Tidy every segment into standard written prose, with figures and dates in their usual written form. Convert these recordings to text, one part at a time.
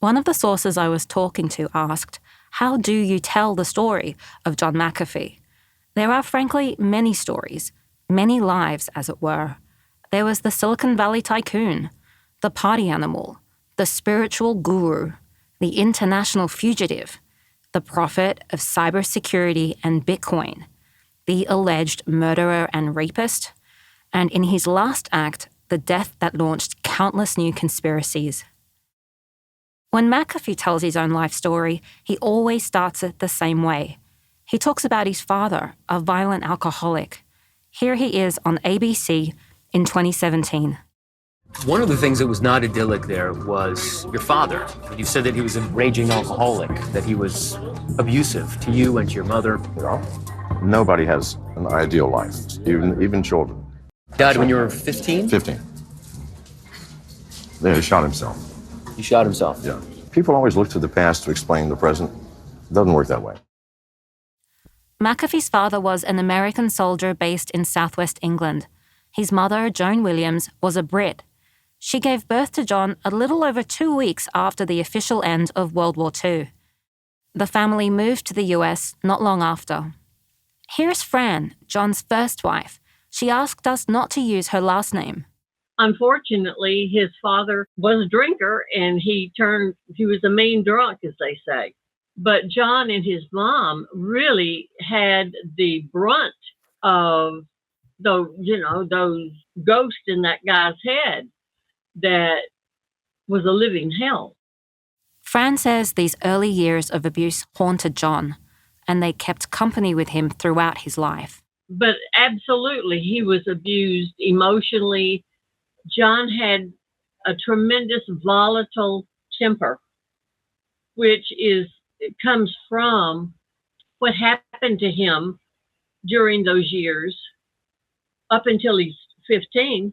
One of the sources I was talking to asked, how do you tell the story of John McAfee? There are frankly many stories, many lives as it were. There was the Silicon Valley tycoon, the party animal, the spiritual guru, the international fugitive, the prophet of cybersecurity and Bitcoin, the alleged murderer and rapist, and in his last act, the death that launched countless new conspiracies. When McAfee tells his own life story, he always starts it the same way. He talks about his father, a violent alcoholic. Here he is on ABC in 2017. One of the things that was not idyllic there was your father. You said that he was a raging alcoholic, that he was abusive to you and to your mother. Nobody has an ideal life, even children. Died when you were 15? 15. Yeah, he shot himself. He shot himself? Yeah. People always look to the past to explain the present. It doesn't work that way. McAfee's father was an American soldier based in southwest England. His mother, Joan Williams, was a Brit. She gave birth to John a little over 2 weeks after the official end of World War II. The family moved to the US not long after. Here's Fran, John's first wife. She asked us not to use her last name. Unfortunately, his father was a drinker and he was a mean drunk, as they say. But John and his mom really had the brunt of those ghosts in that guy's head that was a living hell. Fran says these early years of abuse haunted John, and they kept company with him throughout his life. But absolutely, he was abused emotionally. John had a tremendous volatile temper, which comes from what happened to him during those years up until he's 15.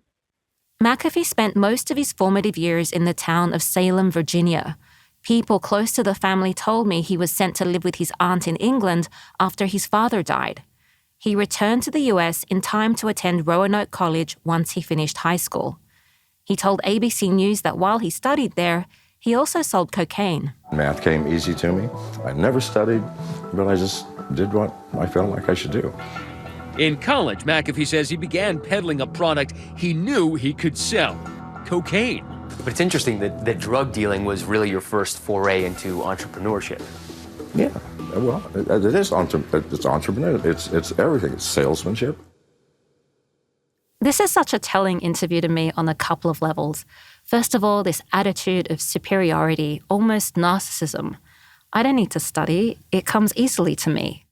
McAfee spent most of his formative years in the town of Salem, Virginia. People close to the family told me he was sent to live with his aunt in England after his father died. He returned to the US in time to attend Roanoke College once he finished high school. He told ABC News that while he studied there, he also sold cocaine. Math came easy to me. I never studied, but I just did what I felt like I should do. In college, McAfee says he began peddling a product he knew he could sell: cocaine. But it's interesting that drug dealing was really your first foray into entrepreneurship. Yeah, well, it is it's entrepreneurship. It's everything. It's salesmanship. This is such a telling interview to me on a couple of levels. First of all, this attitude of superiority, almost narcissism. I don't need to study. It comes easily to me.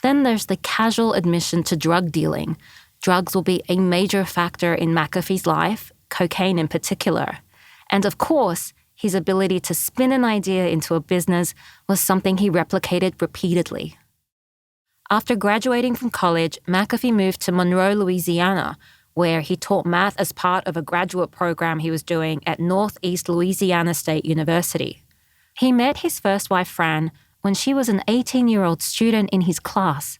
Then there's the casual admission to drug dealing. Drugs will be a major factor in McAfee's life, cocaine in particular. And of course, his ability to spin an idea into a business was something he replicated repeatedly. After graduating from college, McAfee moved to Monroe, Louisiana, where he taught math as part of a graduate program he was doing at Northeast Louisiana State University. He met his first wife, Fran, when she was an 18-year-old student in his class,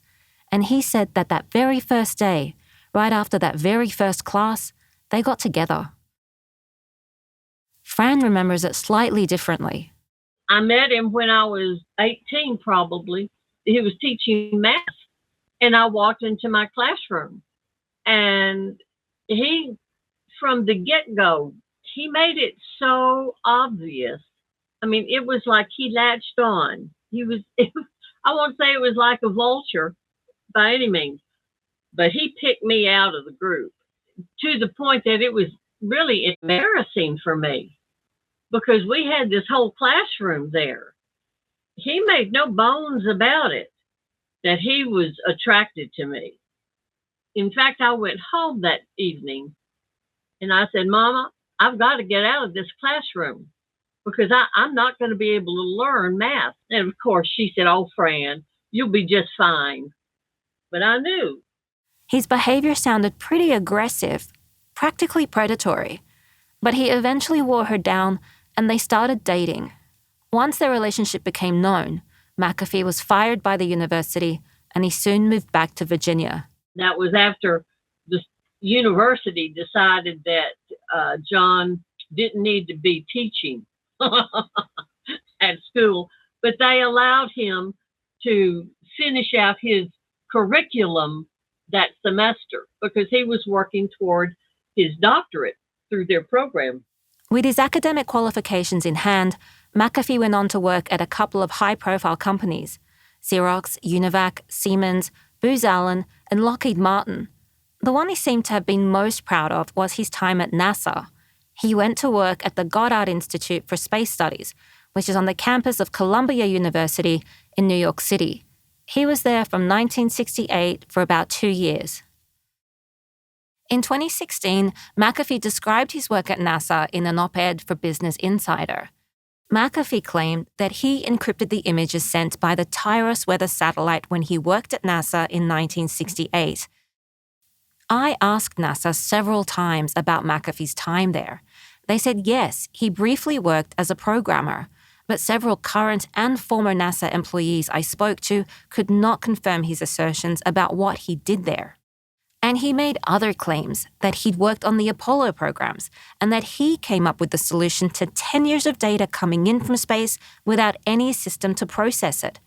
and he said that very first day, right after that very first class, they got together. Fran remembers it slightly differently. I met him when I was 18, probably. He was teaching math, and I walked into my classroom. And he, from the get-go, he made it so obvious. I mean, it was like he latched on. I won't say it was like a vulture by any means, but he picked me out of the group to the point that it was really embarrassing for me because we had this whole classroom there. He made no bones about it that he was attracted to me. In fact, I went home that evening and I said, Mama, I've got to get out of this classroom because I'm not going to be able to learn math. And of course, she said, oh, Fran, you'll be just fine. But I knew. His behavior sounded pretty aggressive, practically predatory. But he eventually wore her down and they started dating. Once their relationship became known, McAfee was fired by the university and he soon moved back to Virginia. That was after the university decided that John didn't need to be teaching. school, but they allowed him to finish out his curriculum that semester because he was working toward his doctorate through their program. With his academic qualifications in hand, McAfee went on to work at a couple of high-profile companies: Xerox, Univac, Siemens, Booz Allen, and Lockheed Martin. The one he seemed to have been most proud of was his time at NASA. He went to work at the Goddard Institute for Space Studies, which is on the campus of Columbia University in New York City. He was there from 1968 for about 2 years. In 2016, McAfee described his work at NASA in an op-ed for Business Insider. McAfee claimed that he encrypted the images sent by the TIROS weather satellite when he worked at NASA in 1968. I asked NASA several times about McAfee's time there. They said yes, he briefly worked as a programmer, but several current and former NASA employees I spoke to could not confirm his assertions about what he did there. And he made other claims that he'd worked on the Apollo programs and that he came up with the solution to 10 years of data coming in from space without any system to process it.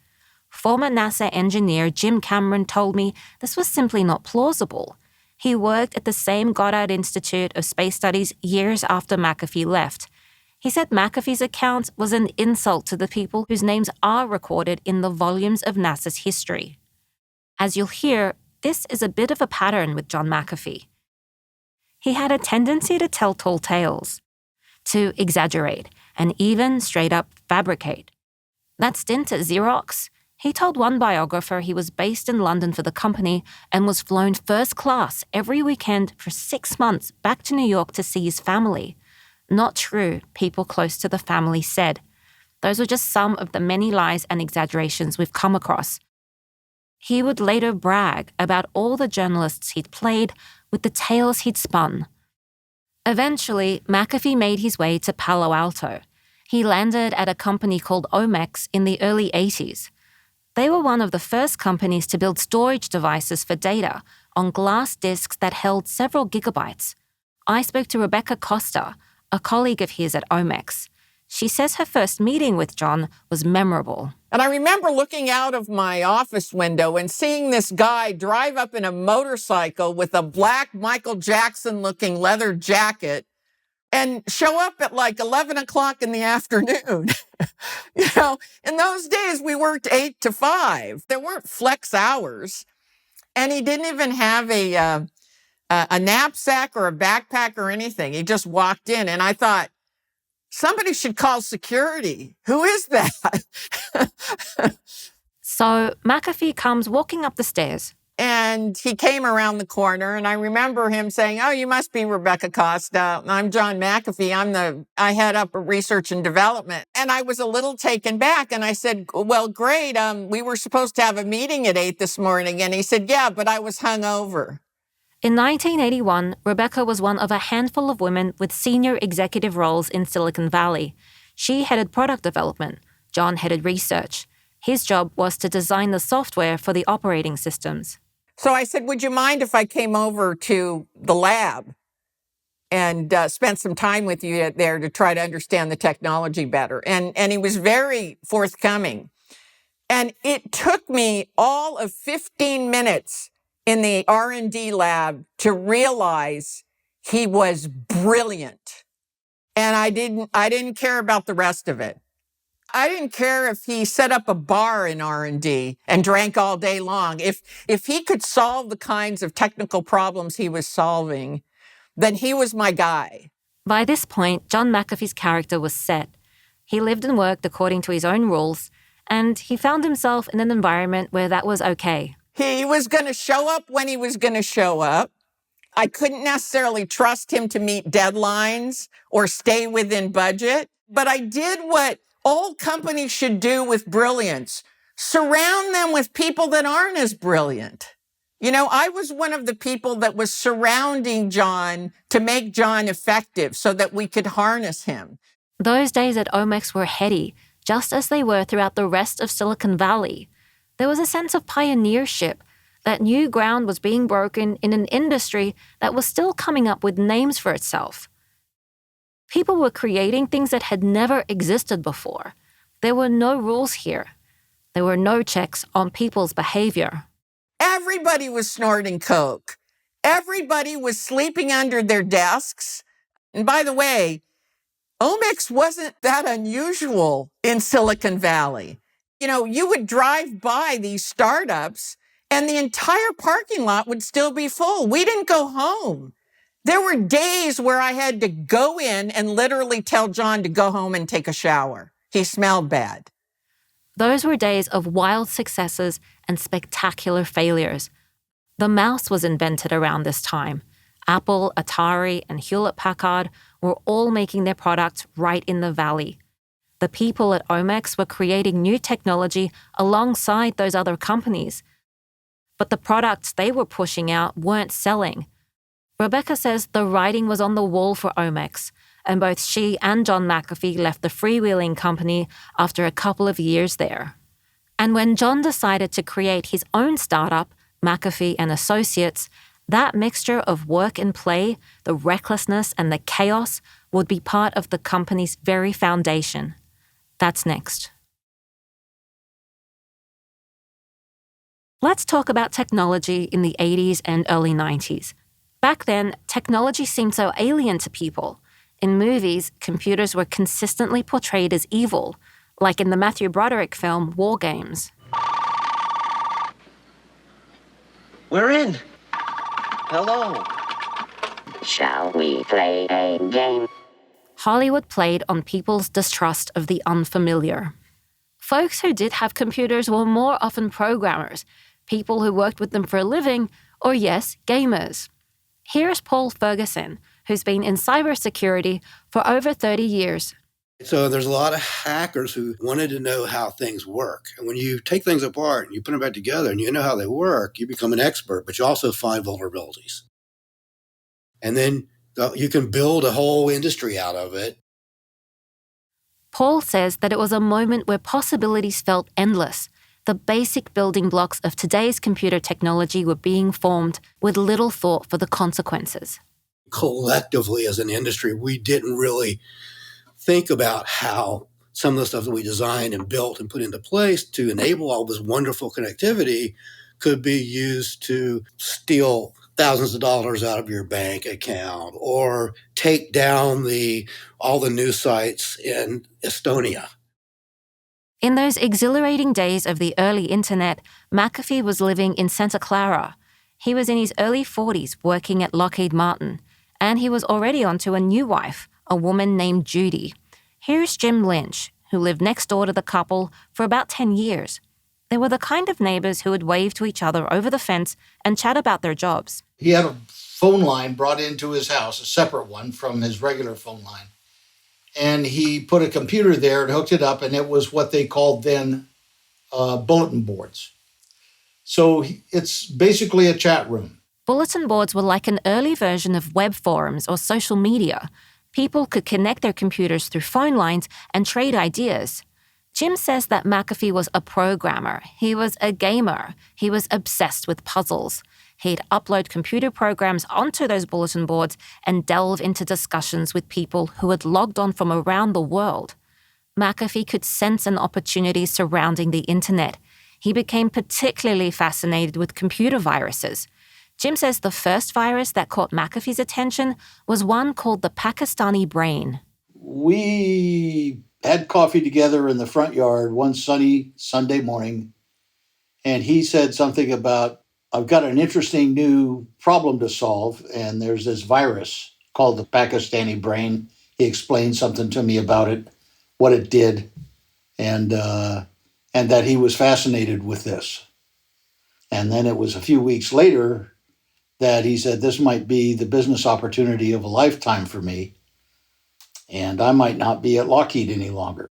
Former NASA engineer Jim Cameron told me this was simply not plausible. He worked at the same Goddard Institute of Space Studies years after McAfee left. He said McAfee's account was an insult to the people whose names are recorded in the volumes of NASA's history. As you'll hear, this is a bit of a pattern with John McAfee. He had a tendency to tell tall tales, to exaggerate, and even straight up fabricate. That stint at Xerox, he told one biographer he was based in London for the company and was flown first class every weekend for 6 months back to New York to see his family. Not true, people close to the family said. Those were just some of the many lies and exaggerations we've come across. He would later brag about all the journalists he'd played with the tales he'd spun. Eventually, McAfee made his way to Palo Alto. He landed at a company called Omex in the early 80s. They were one of the first companies to build storage devices for data on glass disks that held several gigabytes. I spoke to Rebecca Costa, a colleague of his at Omex. She says her first meeting with John was memorable. And I remember looking out of my office window and seeing this guy drive up in a motorcycle with a black Michael Jackson-looking leather jacket and show up at like 11 o'clock in the afternoon. In those days, we worked 8 to 5. There weren't flex hours. And he didn't even have a knapsack or a backpack or anything. He just walked in, and I thought, somebody should call security. Who is that? So McAfee comes walking up the stairs. And he came around the corner, and I remember him saying, "Oh, you must be Rebecca Costa. I'm John McAfee. I head up research and development." And I was a little taken back, and I said, "Well, great. We were supposed to have a meeting at 8 this morning." And he said, "Yeah, but I was hungover." In 1981, Rebecca was one of a handful of women with senior executive roles in Silicon Valley. She headed product development. John headed research. His job was to design the software for the operating systems. So I said, "Would you mind if I came over to the lab and spent some time with you there to try to understand the technology better?" And he was very forthcoming. And it took me all of 15 minutes in the R&D lab to realize he was brilliant. And I didn't care about the rest of it. I didn't care if he set up a bar in R&D and drank all day long. If he could solve the kinds of technical problems he was solving, then he was my guy. By this point, John McAfee's character was set. He lived and worked according to his own rules, and he found himself in an environment where that was okay. He was going to show up when he was going to show up. I couldn't necessarily trust him to meet deadlines or stay within budget, but I did what all companies should do with brilliance. Surround them with people that aren't as brilliant. I was one of the people that was surrounding John to make John effective so that we could harness him. Those days at Omex were heady, just as they were throughout the rest of Silicon Valley. There was a sense of pioneership, that new ground was being broken in an industry that was still coming up with names for itself. People were creating things that had never existed before. There were no rules here. There were no checks on people's behavior. Everybody was snorting coke. Everybody was sleeping under their desks. And by the way, omics wasn't that unusual in Silicon Valley. You know, you would drive by these startups and the entire parking lot would still be full. We didn't go home. There were days where I had to go in and literally tell John to go home and take a shower. He smelled bad. Those were days of wild successes and spectacular failures. The mouse was invented around this time. Apple, Atari, and Hewlett-Packard were all making their products right in the valley. The people at Omex were creating new technology alongside those other companies. But the products they were pushing out weren't selling. Rebecca says the writing was on the wall for Omex, and both she and John McAfee left the freewheeling company after a couple of years there. And when John decided to create his own startup, McAfee and Associates, that mixture of work and play, the recklessness and the chaos, would be part of the company's very foundation. That's next. Let's talk about technology in the 80s and early 90s. Back then, technology seemed so alien to people. In movies, computers were consistently portrayed as evil, like in the Matthew Broderick film War Games. We're in. Hello. Shall we play a game? Hollywood played on people's distrust of the unfamiliar. Folks who did have computers were more often programmers, people who worked with them for a living, or yes, gamers. Here's Paul Ferguson, who's been in cybersecurity for over 30 years. So there's a lot of hackers who wanted to know how things work. And when you take things apart and you put them back together and you know how they work, you become an expert, but you also find vulnerabilities. And then you can build a whole industry out of it. Paul says that it was a moment where possibilities felt endless. The basic building blocks of today's computer technology were being formed with little thought for the consequences. Collectively as an industry, we didn't really think about how some of the stuff that we designed and built and put into place to enable all this wonderful connectivity could be used to steal thousands of dollars out of your bank account or take down all the news sites in Estonia. In those exhilarating days of the early internet, McAfee was living in Santa Clara. He was in his early 40s working at Lockheed Martin, and he was already onto a new wife, a woman named Judy. Here's Jim Lynch, who lived next door to the couple for about 10 years. They were the kind of neighbors who would wave to each other over the fence and chat about their jobs. He had a phone line brought into his house, a separate one from his regular phone line. And he put a computer there and hooked it up, and it was what they called then bulletin boards. So it's basically a chat room. Bulletin boards were like an early version of web forums or social media. People could connect their computers through phone lines and trade ideas. Jim says that McAfee was a programmer. He was a gamer. He was obsessed with puzzles. He'd upload computer programs onto those bulletin boards and delve into discussions with people who had logged on from around the world. McAfee could sense an opportunity surrounding the internet. He became particularly fascinated with computer viruses. Jim says the first virus that caught McAfee's attention was one called the Pakistani brain. We had coffee together in the front yard one sunny Sunday morning, and he said something about, I've got an interesting new problem to solve, and there's this virus called the Pakistani brain. He explained something to me about it, what it did, and that he was fascinated with this. And then it was a few weeks later that he said, this might be the business opportunity of a lifetime for me, and I might not be at Lockheed any longer.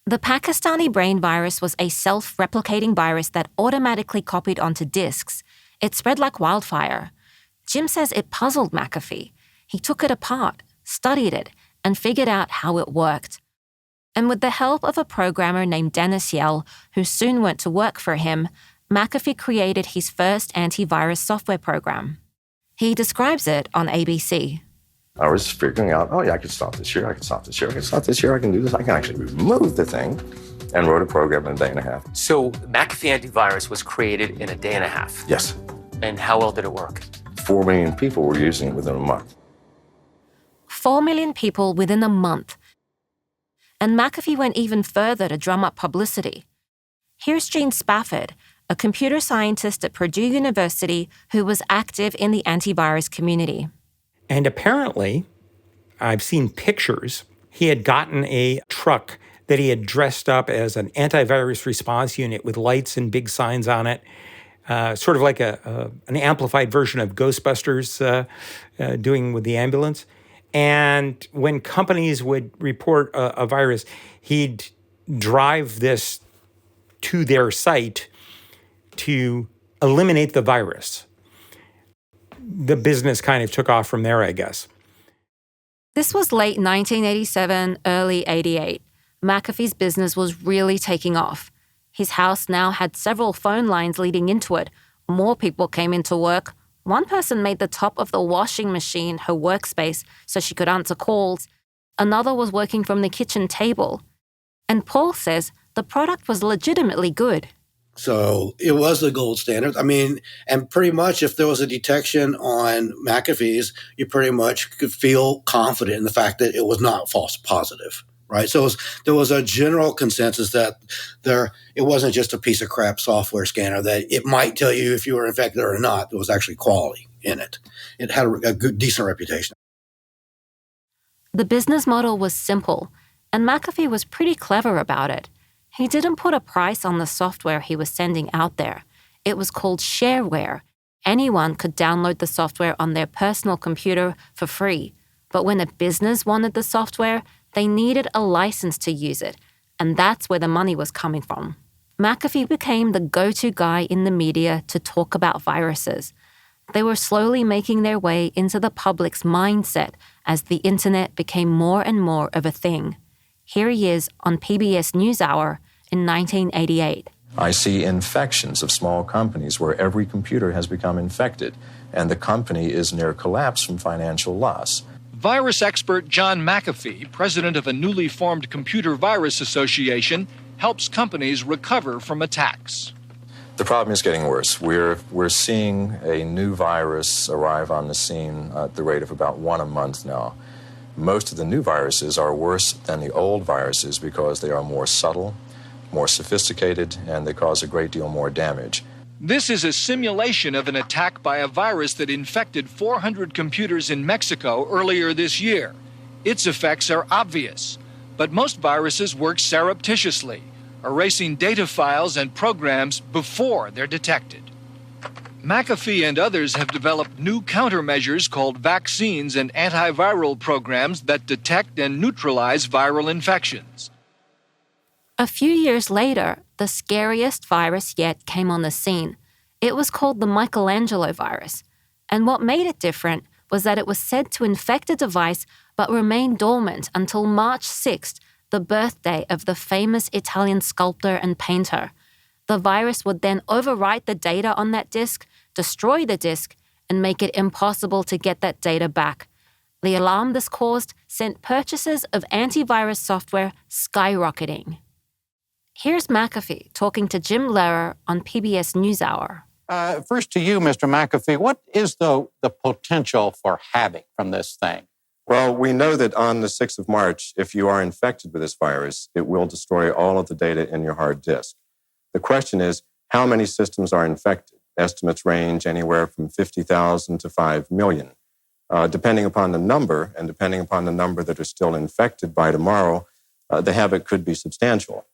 The Pakistani brain virus was a self-replicating virus that automatically copied onto disks. It spread like wildfire. Jim says it puzzled McAfee. He took it apart, studied it, and figured out how it worked. And with the help of a programmer named Dennis Yell, who soon went to work for him, McAfee created his first antivirus software program. He describes it on ABC. I was figuring out, oh yeah, I can stop this here, I can stop this here, I can stop this here, I can do this, I can actually remove the thing, and wrote a program in a day and a half. So McAfee antivirus was created in a day and a half. Yes. And how well did it work? 4 million people were using it within a month. 4 million people within a month. And McAfee went even further to drum up publicity. Here's Gene Spafford, a computer scientist at Purdue University who was active in the antivirus community. And apparently, I've seen pictures, he had gotten a truck that he had dressed up as an antivirus response unit with lights and big signs on it, sort of like an amplified version of Ghostbusters doing with the ambulance. And when companies would report a virus, he'd drive this to their site to eliminate the virus. The business kind of took off from there, I guess. This was late 1987, early 88. McAfee's business was really taking off. His house now had several phone lines leading into it. More people came into work. One person made the top of the washing machine her workspace so she could answer calls. Another was working from the kitchen table. And Paul says the product was legitimately good. So it was the gold standard. I mean, and pretty much if there was a detection on McAfee's, you pretty much could feel confident in the fact that it was not false positive, right? So there was a general consensus that it wasn't just a piece of crap software scanner, that it might tell you if you were infected or not. There was actually quality in it. It had a good, decent reputation. The business model was simple, and McAfee was pretty clever about it. He didn't put a price on the software he was sending out there. It was called shareware. Anyone could download the software on their personal computer for free. But when a business wanted the software, they needed a license to use it. And that's where the money was coming from. McAfee became the go-to guy in the media to talk about viruses. They were slowly making their way into the public's mindset as the internet became more and more of a thing. Here he is on PBS NewsHour in 1988. I see infections of small companies where every computer has become infected, and the company is near collapse from financial loss. Virus expert John McAfee, president of a newly formed Computer Virus Association, helps companies recover from attacks. The problem is getting worse. We're seeing a new virus arrive on the scene at the rate of about 1 a month now. Most of the new viruses are worse than the old viruses because they are more subtle, more sophisticated, and they cause a great deal more damage. This is a simulation of an attack by a virus that infected 400 computers in Mexico earlier this year. Its effects are obvious, but most viruses work surreptitiously, erasing data files and programs before they're detected. McAfee and others have developed new countermeasures called vaccines and antiviral programs that detect and neutralize viral infections. A few years later, the scariest virus yet came on the scene. It was called the Michelangelo virus. And what made it different was that it was said to infect a device but remain dormant until March 6th, the birthday of the famous Italian sculptor and painter. The virus would then overwrite the data on that disk, destroy the disk, and make it impossible to get that data back. The alarm this caused sent purchases of antivirus software skyrocketing. Here's McAfee talking to Jim Lehrer on PBS NewsHour. First to you, Mr. McAfee, what is the potential for havoc from this thing? Well, we know that on the 6th of March, if you are infected with this virus, it will destroy all of the data in your hard disk. The question is, how many systems are infected? Estimates range anywhere from 50,000 to 5 million. Depending upon the number, and depending upon the number that are still infected by tomorrow, the havoc could be substantial.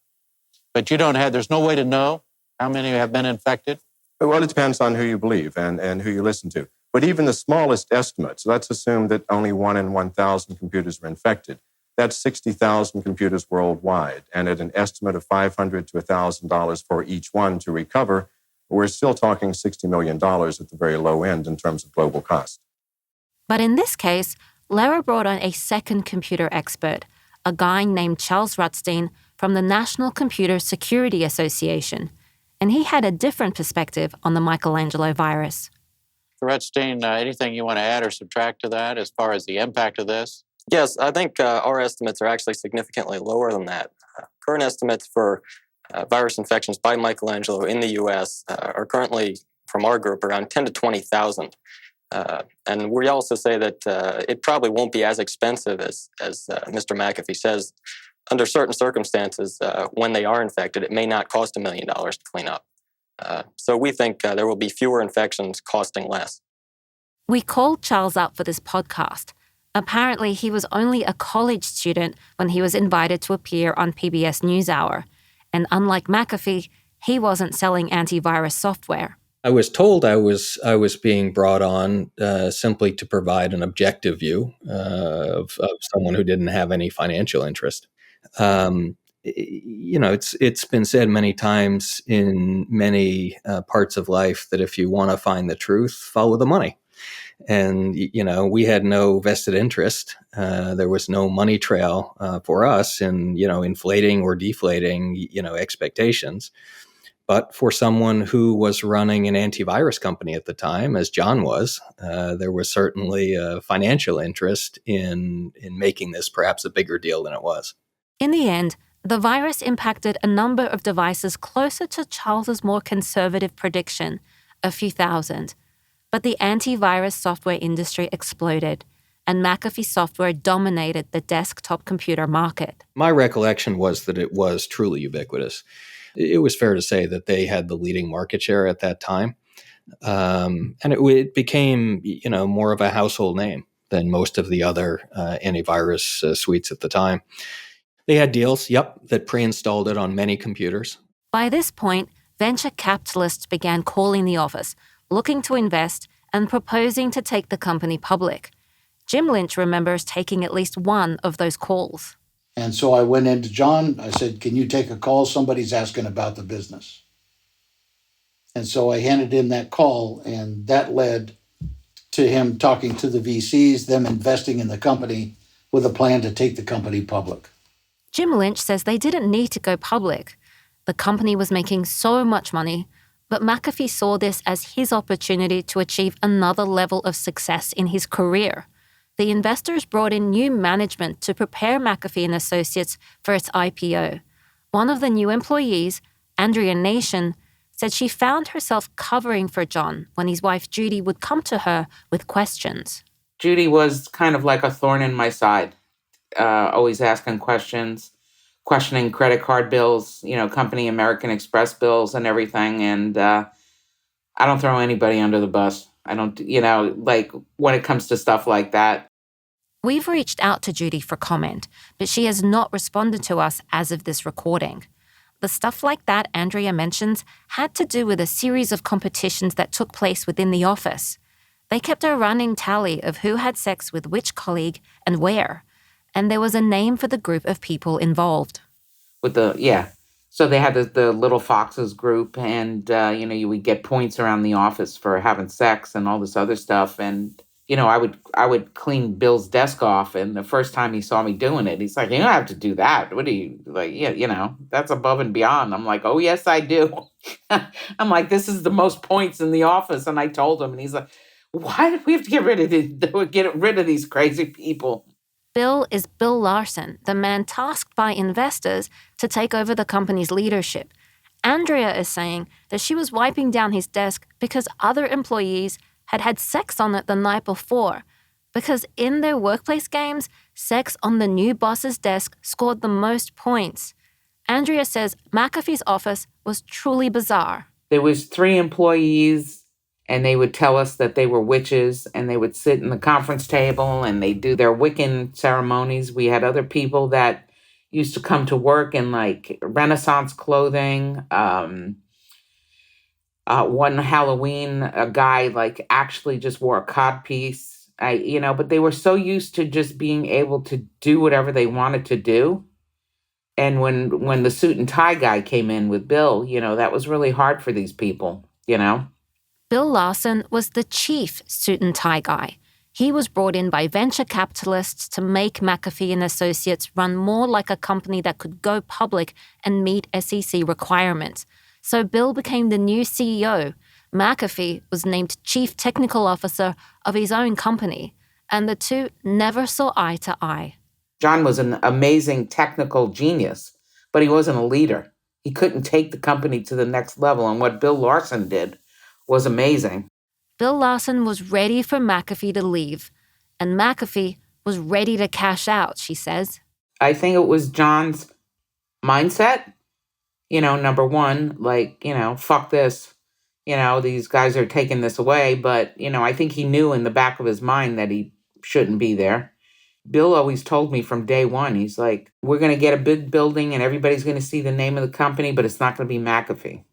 But there's no way to know how many have been infected? Well, it depends on who you believe and who you listen to. But even the smallest estimates, let's assume that only 1 in 1,000 computers are infected. That's 60,000 computers worldwide. And at an estimate of $500 to $1,000 for each one to recover, we're still talking $60 million at the very low end in terms of global cost. But in this case, Lehrer brought on a second computer expert, a guy named Charles Rutstein from the National Computer Security Association. And he had a different perspective on the Michelangelo virus. Rutstein, anything you want to add or subtract to that as far as the impact of this? Yes, I think our estimates are actually significantly lower than that. Current estimates for virus infections by Michelangelo in the U.S. Are currently, from our group, around 10 to 20,000. And we also say that it probably won't be as expensive as Mr. McAfee says. Under certain circumstances, when they are infected, it may not cost $1 million to clean up. So we think there will be fewer infections costing less. We called Charles up for this podcast. Apparently, he was only a college student when he was invited to appear on PBS NewsHour. And unlike McAfee, he wasn't selling antivirus software. I was told I was being brought on simply to provide an objective view of someone who didn't have any financial interest. It's been said many times in many parts of life that if you want to find the truth, follow the money. And, we had no vested interest. There was no money trail for us in, inflating or deflating, expectations. But for someone who was running an antivirus company at the time, as John was, there was certainly a financial interest in making this perhaps a bigger deal than it was. In the end, the virus impacted a number of devices closer to Charles's more conservative prediction, a few thousand. But the antivirus software industry exploded, and McAfee software dominated the desktop computer market. My recollection was that it was truly ubiquitous. It was fair to say that they had the leading market share at that time. And it became, more of a household name than most of the other antivirus suites at the time. They had deals, that pre-installed it on many computers. By this point, venture capitalists began calling the office, looking to invest and proposing to take the company public. Jim Lynch remembers taking at least one of those calls. And so I went into John. I said, can you take a call? Somebody's asking about the business. And so I handed him that call, and that led to him talking to the VCs, them investing in the company with a plan to take the company public. Jim Lynch says they didn't need to go public. The company was making so much money, but McAfee saw this as his opportunity to achieve another level of success in his career. The investors brought in new management to prepare McAfee and Associates for its IPO. One of the new employees, Andrea Nation, said she found herself covering for John when his wife Judy would come to her with questions. Judy was kind of like a thorn in my side, always asking questions, questioning credit card bills, company American Express bills and everything. And I don't throw anybody under the bus. I don't, when it comes to stuff like that. We've reached out to Judy for comment, but she has not responded to us as of this recording. The stuff like that Andrea mentions had to do with a series of competitions that took place within the office. They kept a running tally of who had sex with which colleague and where, and there was a name for the group of people involved. So they had the Little Foxes group, and, you would get points around the office for having sex and all this other stuff. And, I would clean Bill's desk off, and the first time he saw me doing it, he's like, you don't have to do that. What do you, that's above and beyond. I'm like, oh, yes, I do. I'm like, this is the most points in the office. And I told him, and he's like, why do we have to get rid of these crazy people? Bill is Bill Larson, the man tasked by investors to take over the company's leadership. Andrea is saying that she was wiping down his desk because other employees had had sex on it the night before, because in their workplace games, sex on the new boss's desk scored the most points. Andrea says McAfee's office was truly bizarre. There was 3 employees, and they would tell us that they were witches, and they would sit in the conference table, and they do their Wiccan ceremonies. We had other people that used to come to work in like Renaissance clothing. One Halloween, a guy like actually just wore a codpiece. But they were so used to just being able to do whatever they wanted to do. And when the suit and tie guy came in with Bill, that was really hard for these people, Bill Larson was the chief suit and tie guy. He was brought in by venture capitalists to make McAfee and Associates run more like a company that could go public and meet SEC requirements. So Bill became the new CEO. McAfee was named Chief Technical Officer of his own company, and the two never saw eye to eye. John was an amazing technical genius, but he wasn't a leader. He couldn't take the company to the next level, and what Bill Larson did was amazing. Bill Larson was ready for McAfee to leave, and McAfee was ready to cash out, she says. I think it was John's mindset. Number one, fuck this. These guys are taking this away. But, I think he knew in the back of his mind that he shouldn't be there. Bill always told me from day one, he's like, we're going to get a big building and everybody's going to see the name of the company, but it's not going to be McAfee,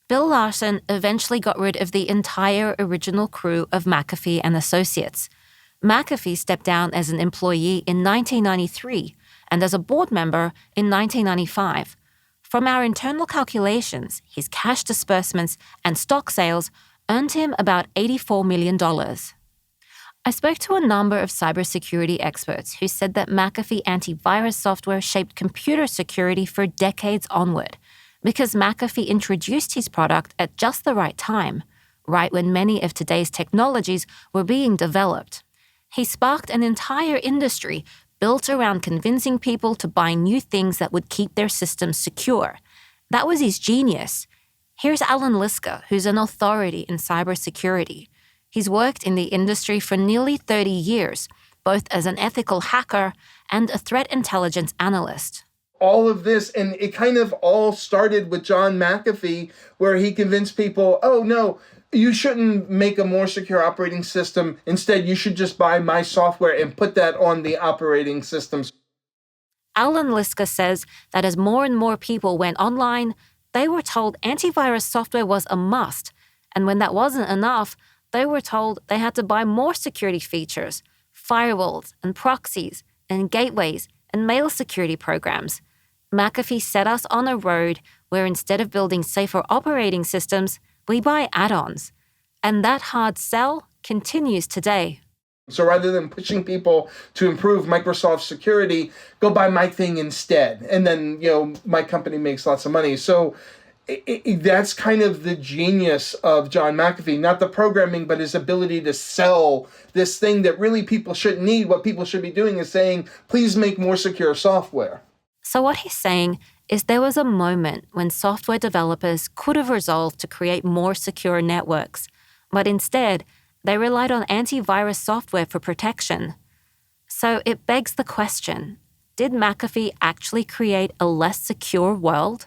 Bill Larson eventually got rid of the entire original crew of McAfee and Associates. McAfee stepped down as an employee in 1993 and as a board member in 1995. From our internal calculations, his cash disbursements and stock sales earned him about $84 million. I spoke to a number of cybersecurity experts who said that McAfee antivirus software shaped computer security for decades onward, because McAfee introduced his product at just the right time, right when many of today's technologies were being developed. He sparked an entire industry built around convincing people to buy new things that would keep their systems secure. That was his genius. Here's Alan Liska, who's an authority in cybersecurity. He's worked in the industry for nearly 30 years, both as an ethical hacker and a threat intelligence analyst. All of this, and it kind of all started with John McAfee, where he convinced people, oh no, you shouldn't make a more secure operating system. Instead, you should just buy my software and put that on the operating systems. Alan Liska says that as more and more people went online, they were told antivirus software was a must. And when that wasn't enough, they were told they had to buy more security features, firewalls and proxies and gateways and mail security programs. McAfee set us on a road where instead of building safer operating systems, we buy add-ons. And that hard sell continues today. So rather than pushing people to improve Microsoft security, go buy my thing instead. And then, my company makes lots of money. So that's kind of the genius of John McAfee, not the programming, but his ability to sell this thing that really people shouldn't need. What people should be doing is saying, please make more secure software. So what he's saying is there was a moment when software developers could have resolved to create more secure networks, but instead, they relied on antivirus software for protection. So it begs the question, did McAfee actually create a less secure world?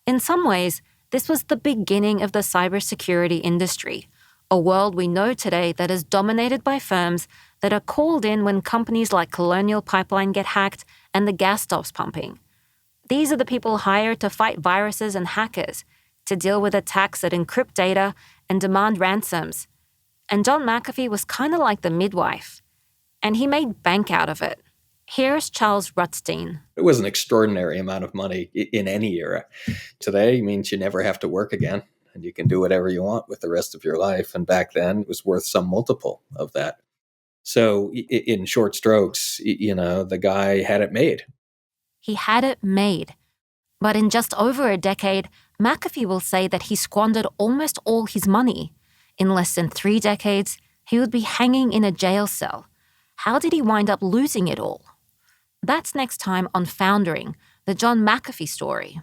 In some ways, this was the beginning of the cybersecurity industry, a world we know today that is dominated by firms that are called in when companies like Colonial Pipeline get hacked and the gas stops pumping. These are the people hired to fight viruses and hackers, to deal with attacks that encrypt data and demand ransoms. And John McAfee was kind of like the midwife, and he made bank out of it. Here's Charles Rutstein. It was an extraordinary amount of money in any era. Today means you never have to work again, and you can do whatever you want with the rest of your life. And back then, it was worth some multiple of that. So in short strokes, the guy had it made. He had it made. But in just over a decade, McAfee will say that he squandered almost all his money. In less than 3 decades, he would be hanging in a jail cell. How did he wind up losing it all? That's next time on Foundering, the John McAfee story.